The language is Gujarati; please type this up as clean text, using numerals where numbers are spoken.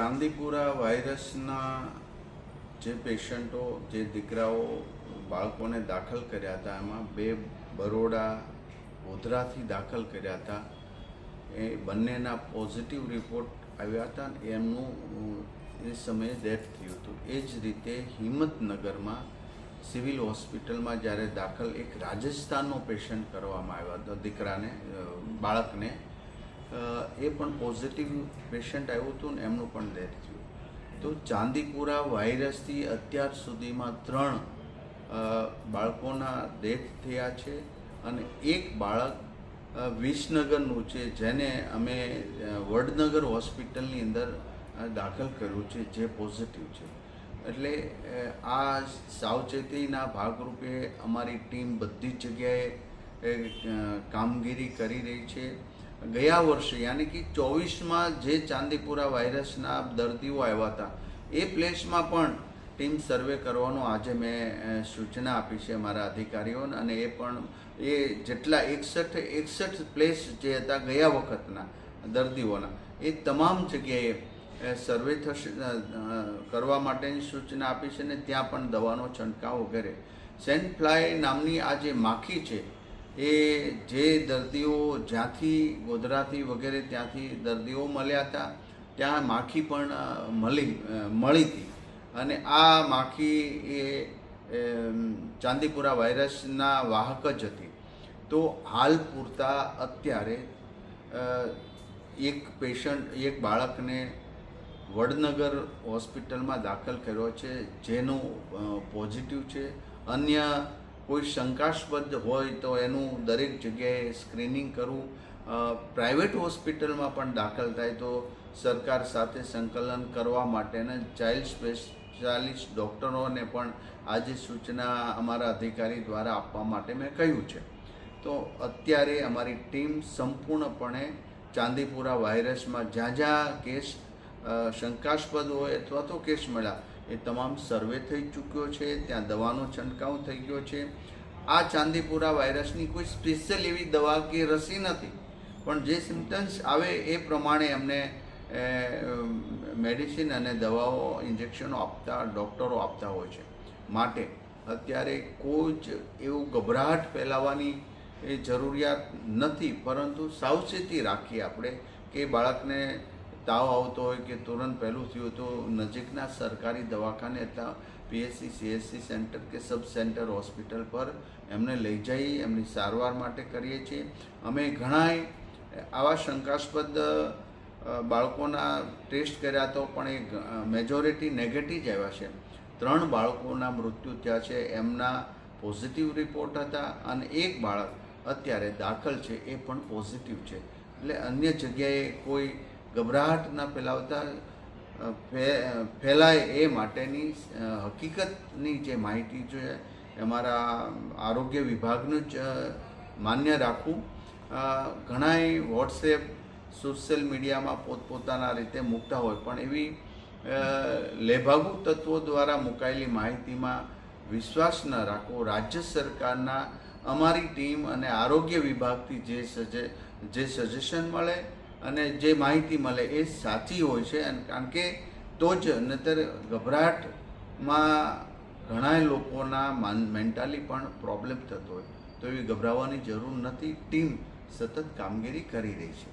ચાંદીપુરા વાયરસના જે પેશન્ટો જે દીકરાઓ બાળકોને દાખલ કર્યા હતા એમાં બે બરોડા ગોધરાથી દાખલ કર્યા હતા. એ બંનેના પોઝિટિવ રિપોર્ટ આવ્યા હતા અને એમનું એ સમયે ડેથ થયું હતું. એ જ રીતે હિંમતનગરમાં સિવિલ હોસ્પિટલમાં જ્યારે દાખલ એક રાજસ્થાનનો પેશન્ટ કરવામાં આવ્યો હતો, દીકરાને બાળકને એ પણ પોઝિટિવ પેશન્ટ આવ્યું હતું ને એમનું પણ ડેથ થયું. તો ચાંદીપુરા વાયરસથી અત્યાર સુધીમાં 3 બાળકોના ડેથ થયા છે અને એક બાળક વિસનગરનું છે જેને અમે વડનગર હોસ્પિટલની અંદર દાખલ કર્યું છે, જે પોઝિટિવ છે. એટલે આ સાવચેતીના ભાગરૂપે અમારી ટીમ બધી જ જગ્યાએ કામગીરી કરી રહી છે. ગયા વર્ષે યાની કે 24માં જે ચાંદીપુરા વાયરસના દર્દીઓ આવ્યા હતા એ પ્લેસમાં પણ ટીમ સર્વે કરવાનો આજે મેં સૂચના આપી છે અમારા અધિકારીઓને. અને એ પણ એ જેટલા 61 પ્લેસ જે હતા ગયા વખતના દર્દીઓના, એ તમામ જગ્યાએ સર્વે થશે કરવા માટેની સૂચના આપી છે. ને ત્યાં પણ દવાનો છંટકાવ વગેરે. સેન્ટ ફ્લાય નામની આ જે માખી છે એ જે દર્દીઓ જ્યાંથી ગોધરાથી વગેરે ત્યાંથી દર્દીઓ મળ્યા હતા ત્યાં માખી પણ મળી હતી. અને આ માખી એ ચાંદીપુરા વાયરસના વાહક જ હતી. તો હાલ પૂરતા અત્યારે એક બાળકને વડનગર હોસ્પિટલમાં દાખલ કર્યો છે જેનું પોઝિટિવ છે. અન્ય કોઈ શંકાસ્પદ હોય તો એનું દરેક જગ્યાએ સ્ક્રીનિંગ કરવું. પ્રાઇવેટ હોસ્પિટલમાં પણ દાખલ થાય તો સરકાર સાથે સંકલન કરવા માટેના ચાઇલ્ડ સ્પેશિયાલિસ્ટ ડૉક્ટરોને પણ આજે સૂચના અમારા અધિકારી દ્વારા આપવા માટે મેં કહ્યું છે. તો અત્યારે અમારી ટીમ સંપૂર્ણપણે ચાંદીપુરા વાયરસમાં જ્યાં જ્યાં કેસ શંકાસ્પદ હોય અથવા તો કેસ મળ્યા એ તમામ સર્વે થઈ ચૂક્યો છે, ત્યાં દવાનો છંટકાવ થઈ ગયો છે. આ ચાંદીપુરા વાયરસની કોઈ સ્પેશિયલ એવી દવા કે રસી નથી, પણ જે સિમ્ટમ્સ આવે એ પ્રમાણે એમને મેડિસિન અને દવાઓ ઇન્જેક્શનો આપતા ડૉક્ટરો આપતા હોય છે. માટે અત્યારે કોઈ જ એવું ગભરાટ ફેલાવવાની એ જરૂરિયાત નથી, પરંતુ સાવચેતી રાખીએ આપણે કે બાળકને તાવ આવતો હોય કે તુરંત પહેલું થયું તો નજીકના સરકારી દવાખાને અથવા પીએચસી સીએચસી સેન્ટર કે સબ સેન્ટર હોસ્પિટલ પર એમને લઈ જઈ એમની સારવાર માટે કરીએ છીએ. અમે ઘણાય આવા શંકાસ્પદ બાળકોના ટેસ્ટ કર્યા તો પણ એ મેજોરિટી નેગેટિવ જ આવ્યા છે. 3 બાળકોના મૃત્યુ થયા છે, એમના પોઝિટિવ રિપોર્ટ હતા અને એક બાળક અત્યારે દાખલ છે એ પણ પોઝિટિવ છે. એટલે અન્ય જગ્યાએ કોઈ ગભરાટ ન ફેલાવતા ફેલાય એ માટેની હકીકતની જે માહિતી છે અમારા આરોગ્ય વિભાગનું જ માન્ય રાખવું. ઘણાય વોટ્સએપ સોશિયલ મીડિયામાં પોતપોતાના રીતે મૂકતા હોય, પણ એવી લેભાગુ તત્વો દ્વારા મુકાયેલી માહિતીમાં વિશ્વાસ ન રાખવો. રાજ્ય સરકારના અમારી ટીમ અને આરોગ્ય વિભાગથી જે સજેશન મળે અને જે માહિતી મળે એ સાચી હોય છે. અને કારણ કે તો જ નહીતર ગભરાટમાં ઘણા લોકોના મેન્ટલી પણ પ્રોબ્લેમ થતો હોય, તો એવી ગભરાવાની જરૂર નથી. ટીમ સતત કામગીરી કરી રહી છે.